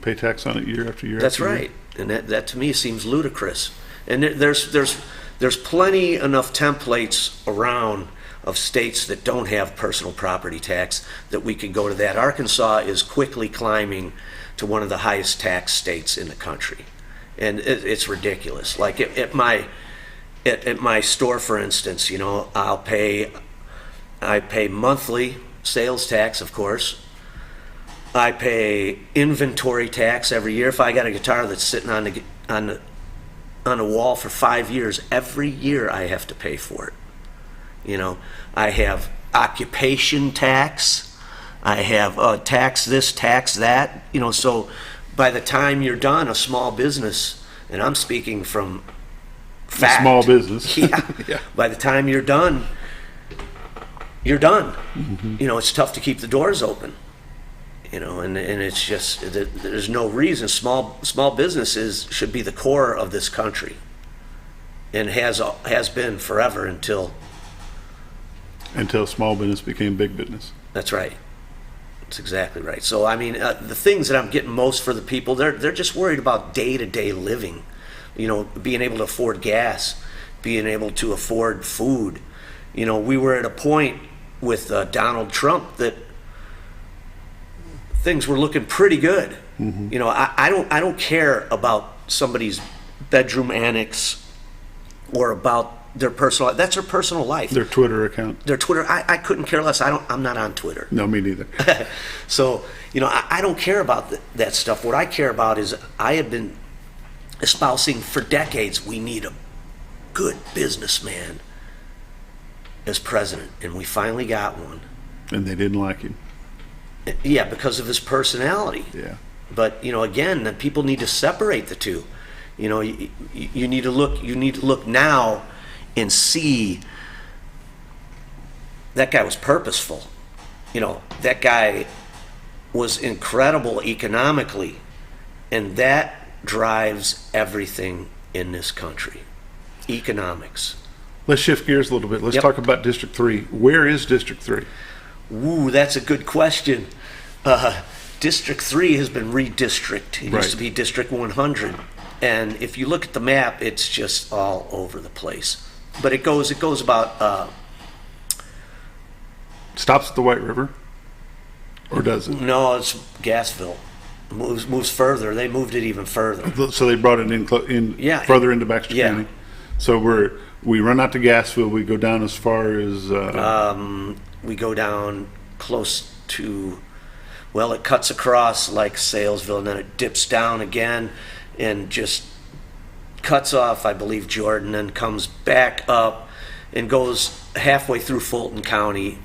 Pay tax on it year after year. That's after right. year. And that to me seems ludicrous. And there's plenty enough templates around of states that don't have personal property tax that we could go to that. Arkansas is quickly climbing to one of the highest tax states in the country. And it's ridiculous. Like at my store, for instance, you know, I pay monthly sales tax, of course. I pay inventory tax every year. If I got a guitar that's sitting on a wall for 5 years, every year I have to pay for it. You know, I have occupation tax. I have tax this, tax that. You know, so by the time you're done, a small business, and I'm speaking from fact. A small business. Yeah. Yeah. By the time you're done, you're done. Mm-hmm. You know, it's tough to keep the doors open. You know, and it's just, there's no reason. Small businesses should be the core of this country, and has been forever until small business became big business. That's right. That's exactly right. So I mean, the things that I'm getting most for the people, they're just worried about day-to-day living. You know, being able to afford gas, being able to afford food. You know, we were at a point with Donald Trump that things were looking pretty good. Mm-hmm. You know, I don't care about somebody's bedroom annex or about their personal life. That's their personal life. Their Twitter account. Their Twitter. I couldn't care less. I'm not on Twitter. No, me neither. So, you know, I don't care about that stuff. What I care about is I have been espousing for decades, we need a good businessman as president, and we finally got one. And they didn't like him. Yeah, because of his personality. Yeah. But, you know, again, that people need to separate the two. You know, you need to look now and see that guy was purposeful. You know, that guy was incredible economically, and that drives everything in this country. Economics. Let's shift gears a little bit. Let's talk about District 3. Where is District 3? Ooh, that's a good question. District 3 has been redistricted. It used to be District 100. And if you look at the map, it's just all over the place. But it goes about... Stops at the White River? Or does it? No, it's Gassville. Moves further. They moved it even further. So they brought it in further into Baxter County. So We run out to Gassville. We go down as far as... we go down close to, well, it cuts across like Salesville, and then it dips down again and just cuts off, I believe, Jordan, and comes back up and goes halfway through Fulton County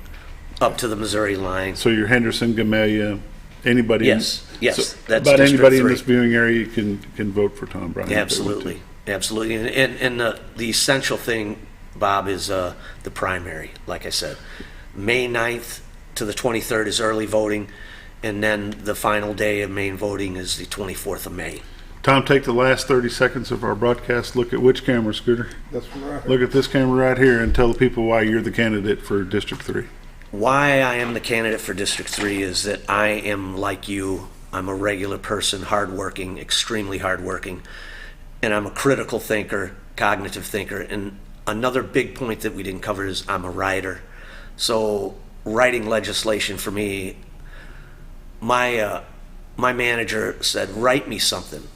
up to the Missouri line. So you're Henderson, Gamelia, anybody? Yes, yes. So that's about District anybody 3. in this viewing area can vote for Tom Bryant. Absolutely, absolutely. And the essential thing, Bob, is the primary, like I said. May 9th to the 23rd is early voting, and then the final day of main voting is the 24th of May. Tom, take the last 30 seconds of our broadcast. Look at which camera, Scooter? That's right. Look at this camera right here and tell the people why you're the candidate for District 3. Why I am the candidate for District 3 is that I am like you. I'm a regular person, hardworking, extremely hardworking, and I'm a critical thinker, cognitive thinker. And another big point that we didn't cover is I'm a writer. So writing legislation for me, my manager said, write me something.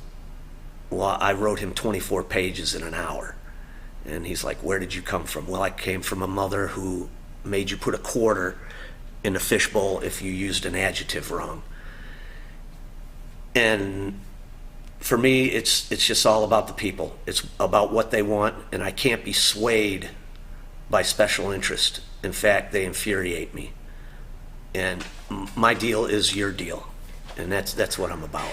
Well, I wrote him 24 pages in an hour. And he's like, where did you come from? Well, I came from a mother who made you put a quarter in a fishbowl if you used an adjective wrong. And for me, it's just all about the people. It's about what they want, and I can't be swayed by special interest. In fact, they infuriate me. And my deal is your deal, and that's what I'm about.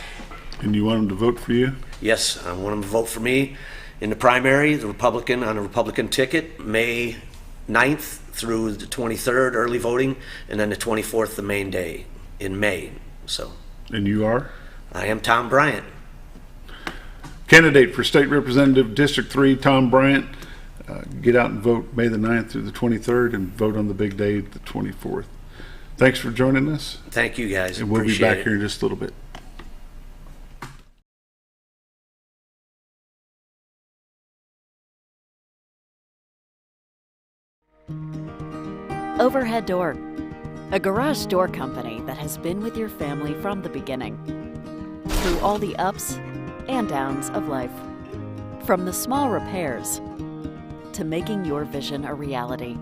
And you want them to vote for you? Yes, I want them to vote for me in the primary, the Republican on a Republican ticket, May 9th through the 23rd, early voting, and then the 24th, the main day in May. So. And you are? I am Tom Bryant. Candidate for State Representative District 3, Tom Bryant. Get out and vote May the 9th through the 23rd and vote on the big day, the 24th. Thanks for joining us. Thank you, guys. And we'll Appreciate be back it. here in just a little bit. Overhead Door, a garage door company that has been with your family from the beginning, through all the ups and downs of life. From the small repairs to making your vision a reality.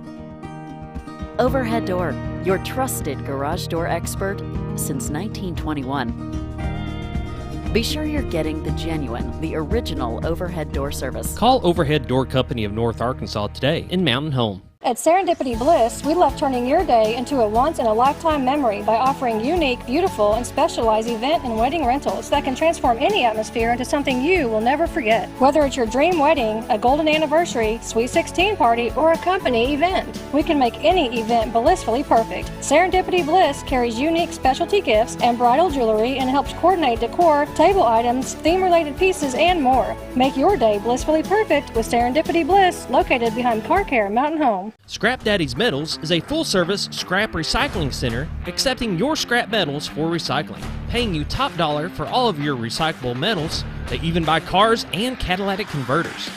Overhead Door, your trusted garage door expert since 1921. Be sure you're getting the genuine, the original overhead door service. Call Overhead Door Company of North Arkansas today in Mountain Home. At Serendipity Bliss, we love turning your day into a once-in-a-lifetime memory by offering unique, beautiful, and specialized event and wedding rentals that can transform any atmosphere into something you will never forget. Whether it's your dream wedding, a golden anniversary, sweet 16 party, or a company event, we can make any event blissfully perfect. Serendipity Bliss carries unique specialty gifts and bridal jewelry and helps coordinate decor, table items, theme-related pieces, and more. Make your day blissfully perfect with Serendipity Bliss, located behind Car Care Mountain Home. Scrap Daddy's Metals is a full-service scrap recycling center accepting your scrap metals for recycling, paying you top dollar for all of your recyclable metals. They even buy cars and catalytic converters.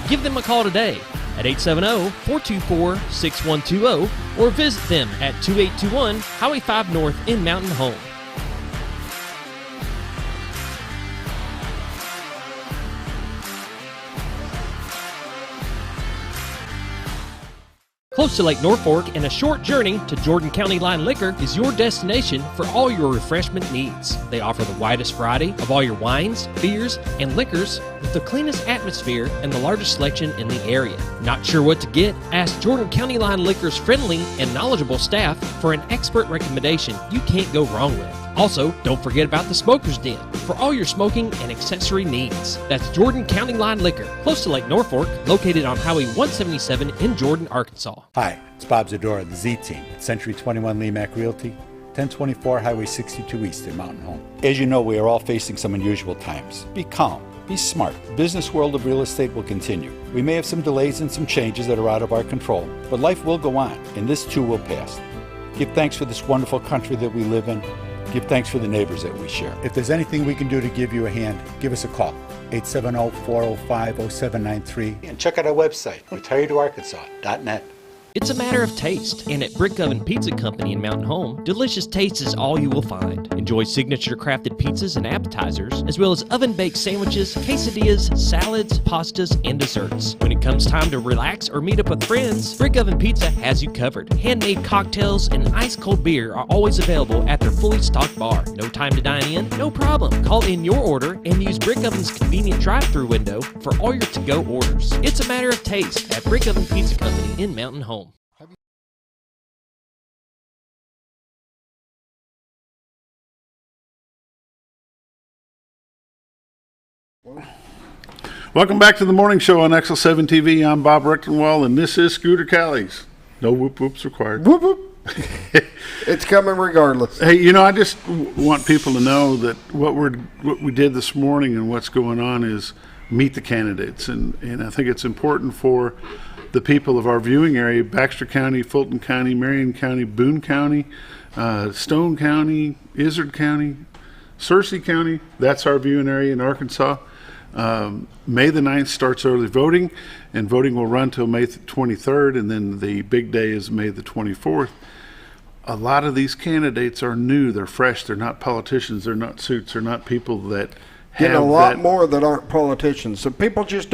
Give them a call today at 870-424-6120 or visit them at 2821 Highway 5 North in Mountain Home. Close to Lake Norfolk and a short journey to Jordan County Line Liquor is your destination for all your refreshment needs. They offer the widest variety of all your wines, beers, and liquors with the cleanest atmosphere and the largest selection in the area. Not sure what to get? Ask Jordan County Line Liquor's friendly and knowledgeable staff for an expert recommendation you can't go wrong with. Also, don't forget about the Smoker's Den for all your smoking and accessory needs. That's Jordan County Line Liquor, close to Lake Norfolk, located on Highway 177 in Jordan, Arkansas. Hi, it's Bob Zadora of the Z-Team at Century 21 Lemac Realty, 1024 Highway 62 East in Mountain Home. As you know, we are all facing some unusual times. Be calm. Be smart. The business world of real estate will continue. We may have some delays and some changes that are out of our control, but life will go on, and this too will pass. Give thanks for this wonderful country that we live in. Give thanks for the neighbors that we share. If there's anything we can do to give you a hand, give us a call. 870-405-0793. And check out our website, retiredtoarkansas.net. It's a matter of taste, and at Brick Oven Pizza Company in Mountain Home, delicious taste is all you will find. Enjoy signature crafted pizzas and appetizers, as well as oven-baked sandwiches, quesadillas, salads, pastas, and desserts. When it comes time to relax or meet up with friends, Brick Oven Pizza has you covered. Handmade cocktails and ice-cold beer are always available at their fully stocked bar. No time to dine in? No problem. Call in your order and use Brick Oven's convenient drive-thru window for all your to-go orders. It's a matter of taste at Brick Oven Pizza Company in Mountain Home. Welcome back to the morning show on XL7-TV. I'm Bob Rechtenwald, and this is Scooter Callie's. No whoop whoops required. Whoop whoop. It's coming regardless. Hey, you know, I just want people to know that what we did this morning and what's going on is meet the candidates, and I think it's important for the people of our viewing area: Baxter County, Fulton County, Marion County, Boone County, Stone County, Izard County, Searcy County. That's our viewing area in Arkansas. May the 9th starts early voting, and voting will run till May 23rd, and then the big day is May the 24th. A lot of these candidates are new, they're fresh, they're not politicians, they're not suits, they're not people that have a lot more that aren't politicians. So people just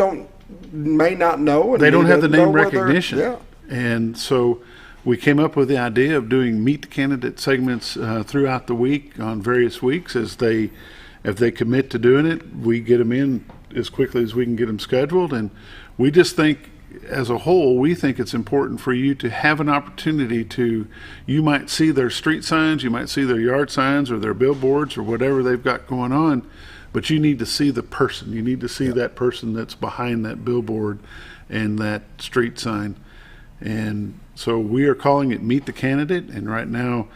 may not know. And they don't have the name recognition. Yeah. And so we came up with the idea of doing meet the candidate segments throughout the week on various weeks. If they commit to doing it, we get them in as quickly as we can get them scheduled. And we just think, as a whole, we think it's important for you to have an opportunity you might see their street signs, you might see their yard signs or their billboards or whatever they've got going on, but you need to see the person. You need to see that person that's behind that billboard and that street sign. And so we are calling it Meet the Candidate. And right now,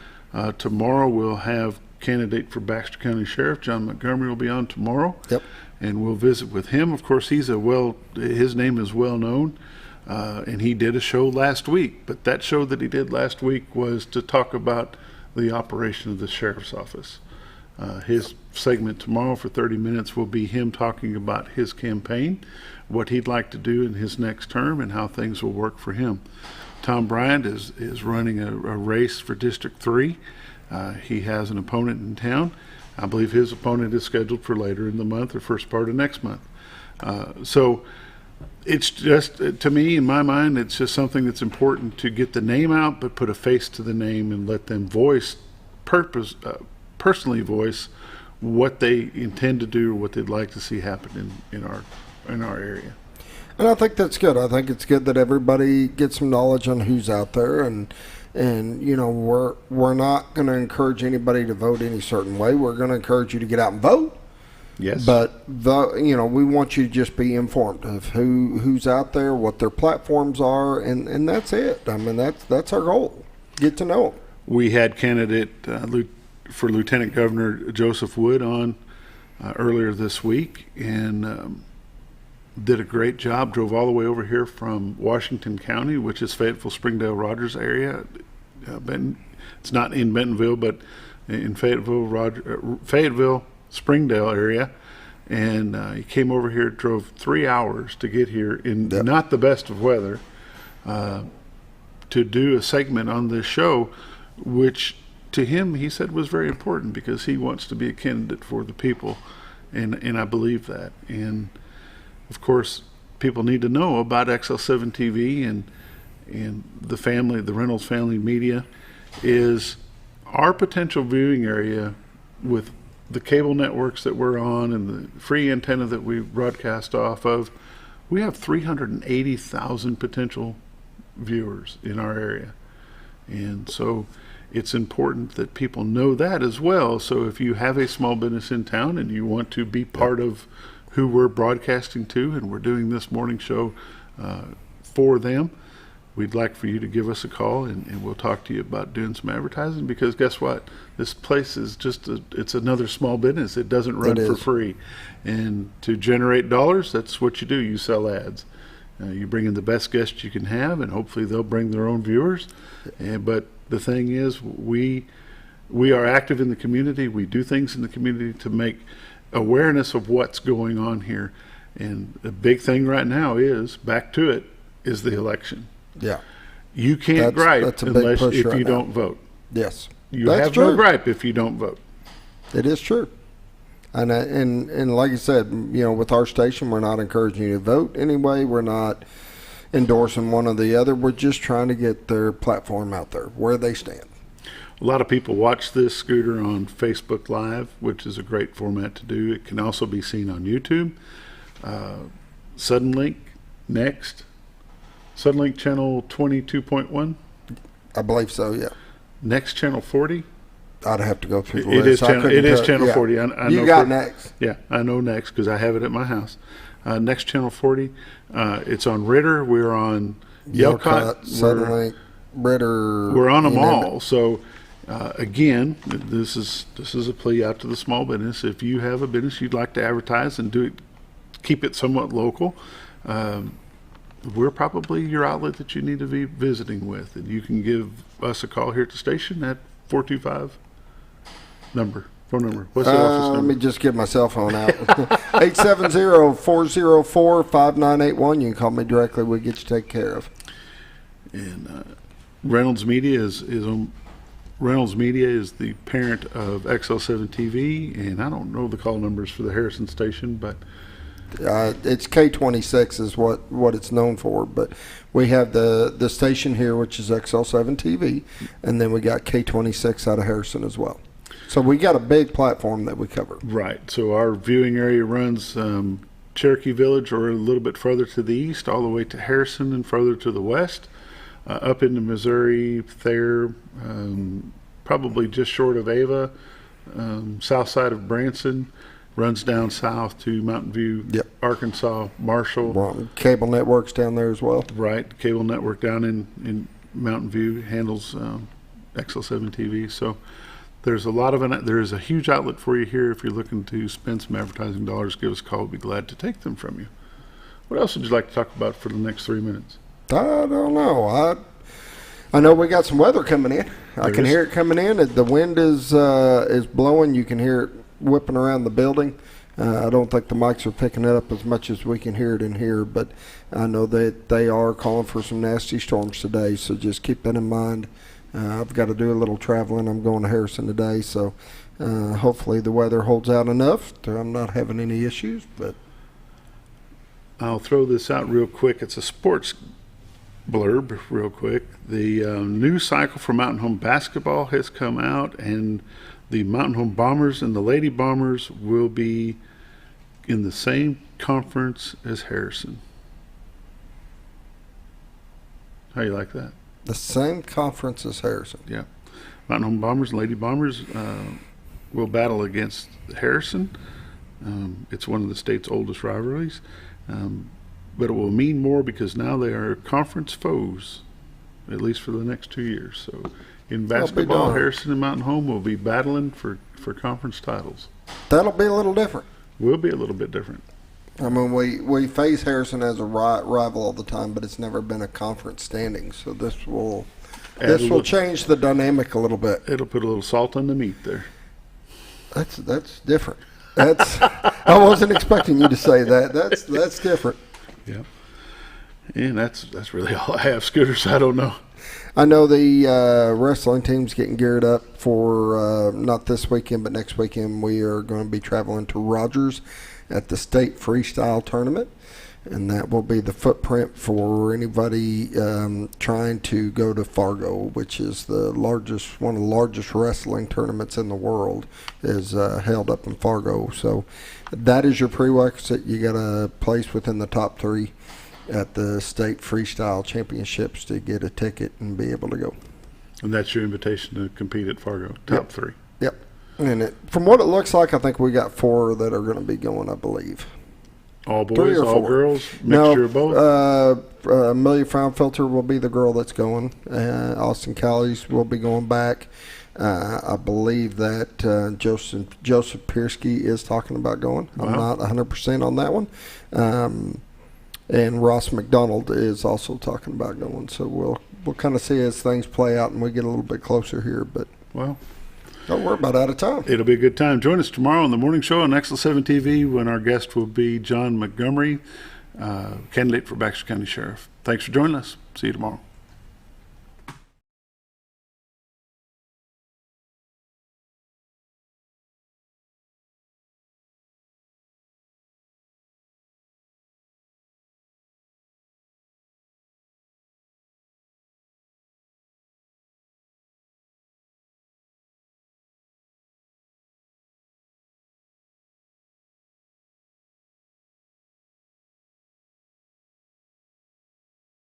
tomorrow we'll have candidate for Baxter County Sheriff, John Montgomery, will be on tomorrow. Yep. And we'll visit with him. Of course, his name is well known, and he did a show last week. But that show that he did last week was to talk about the operation of the sheriff's office. His segment tomorrow for 30 minutes will be him talking about his campaign, what he'd like to do in his next term, and how things will work for him. Tom Bryant is running a race for District 3. He has an opponent in town. I believe his opponent is scheduled for later in the month or first part of next month. So it's just, to me, in my mind, it's just something that's important to get the name out, but put a face to the name and let them personally voice what they intend to do or what they'd like to see happen in our area. And I think that's good. I think it's good that everybody gets some knowledge on who's out there, and you know, we're not going to encourage anybody to vote any certain way. We're going to encourage you to get out and vote. Yes. But we want you to just be informed of who's out there, what their platforms are, and that's it. I mean, that's our goal. Get to know them. We had candidate for Lieutenant Governor Joseph Wood on earlier this week, and did a great job. Drove all the way over here from Washington County, which is Fayetteville, Springdale, Rogers area. It's not in Bentonville, but in Fayetteville, Springdale area. And he came over here, drove 3 hours to get here in not the best of weather to do a segment on this show, which to him, he said, was very important because he wants to be a candidate for the people. And I believe that. And of course, people need to know about XL7-TV and the Reynolds Family Media is our potential viewing area with the cable networks that we're on and the free antenna that we broadcast off of. We have 380,000 potential viewers in our area. And so it's important that people know that as well. So if you have a small business in town and you want to be part of who we're broadcasting to, and we're doing this morning show for them, we'd like for you to give us a call, and we'll talk to you about doing some advertising, because guess what? This place is it's another small business. It doesn't run for free. And to generate dollars, that's what you do. You sell ads. You bring in the best guests you can have, and hopefully they'll bring their own viewers. But the thing is, we are active in the community. We do things in the community to make awareness of what's going on here. And the big thing right now is, back to it, is the election. Yeah. You can't gripe that's a big unless push if right you now. don't vote. Yes. You That's have true. no gripe if you don't vote. It is true. And like I said, with our station, we're not encouraging you to vote anyway. We're not endorsing one or the other. We're just trying to get their platform out there, where they stand. A lot of people watch this scooter on Facebook Live, which is a great format to do. It can also be seen on YouTube. Suddenlink, next. Suddenlink channel 22.1. I believe so, yeah. Next channel 40. I'd have to go through the It list. is channel 40. I You know got next. Yeah, I know next because I have it at my house. Next channel 40. It's on Ritter. We're on Yelcott. Suddenlink, Ritter. We're on them all. So again, this is a plea out to the small business. If you have a business you'd like to advertise and do it, keep it somewhat local. We're probably your outlet that you need to be visiting with, and you can give us a call here at the station at 425 phone number. What's the office number? Let me just get my cell phone out. 870-404-5981. You can call me directly. We'll get you taken care of. And Reynolds Media is on. Reynolds Media is the parent of XL7-TV, and I don't know the call numbers for the Harrison station, but it's K26 is what it's known for, but we have the station here, which is XL7-TV, and then we got K26 out of Harrison as well. So we got a big platform that we cover. Right. So our viewing area runs Cherokee Village, or a little bit further to the east, all the way to Harrison and further to the west, up into Missouri, Thayer, probably just short of Ava, south side of Branson. Runs down south to Mountain View, Arkansas, Marshall. Well, cable networks down there as well. Right, cable network down in Mountain View handles XL7-TV. So there's there's a huge outlet for you here. If you're looking to spend some advertising dollars, give us a call. We'll be glad to take them from you. What else would you like to talk about for the next 3 minutes? I don't know. I know we got some weather coming in. I can hear it coming in. The wind is blowing. You can hear it whipping around the building. I don't think the mics are picking it up as much as we can hear it in here, but I know that they are calling for some nasty storms today, so just keep that in mind. I've got to do a little traveling. I'm going to Harrison today, so hopefully the weather holds out enough. I'm not having any issues, but I'll throw this out real quick. It's a sports blurb real quick. The new cycle for Mountain Home basketball has come out, and the Mountain Home Bombers and the Lady Bombers will be in the same conference as Harrison. How you like that? The same conference as Harrison. Yeah. Mountain Home Bombers and Lady Bombers will battle against Harrison. It's one of the state's oldest rivalries. But it will mean more because now they are conference foes, at least for the next 2 years. So in basketball, Harrison and Mountain Home will be battling for conference titles. That'll be a little different. Will be a little bit different. I mean, we face Harrison as a rival all the time, but it's never been a conference standing. So this will change the dynamic a little bit. It'll put a little salt on the meat there. That's different. I wasn't expecting you to say that. That's different. Yeah. And that's really all I have, Scooters. I don't know. I know the wrestling team's getting geared up for not this weekend, but next weekend. We are going to be traveling to Rogers at the state freestyle tournament, and that will be the footprint for anybody trying to go to Fargo, which is one of the largest wrestling tournaments in the world, is held up in Fargo. So that is your prerequisite. You got to place within the top 3 at the state freestyle championships to get a ticket and be able to go. And that's your invitation to compete at Fargo, top 3. Yep. And from what it looks like, I think we got 4 that are going to be going, I believe. All boys, all girls, mixture of both? Amelia Fraunfelter will be the girl that's going. Austin Callies will be going back. I believe that Joseph Piersky is talking about going. Wow. I'm not 100% on that one. And Ross McDonald is also talking about going. So we'll kind of see as things play out and we get a little bit closer here. But we're about out of time. It'll be a good time. Join us tomorrow on the morning show on XL7-TV when our guest will be John Montgomery, candidate for Baxter County Sheriff. Thanks for joining us. See you tomorrow.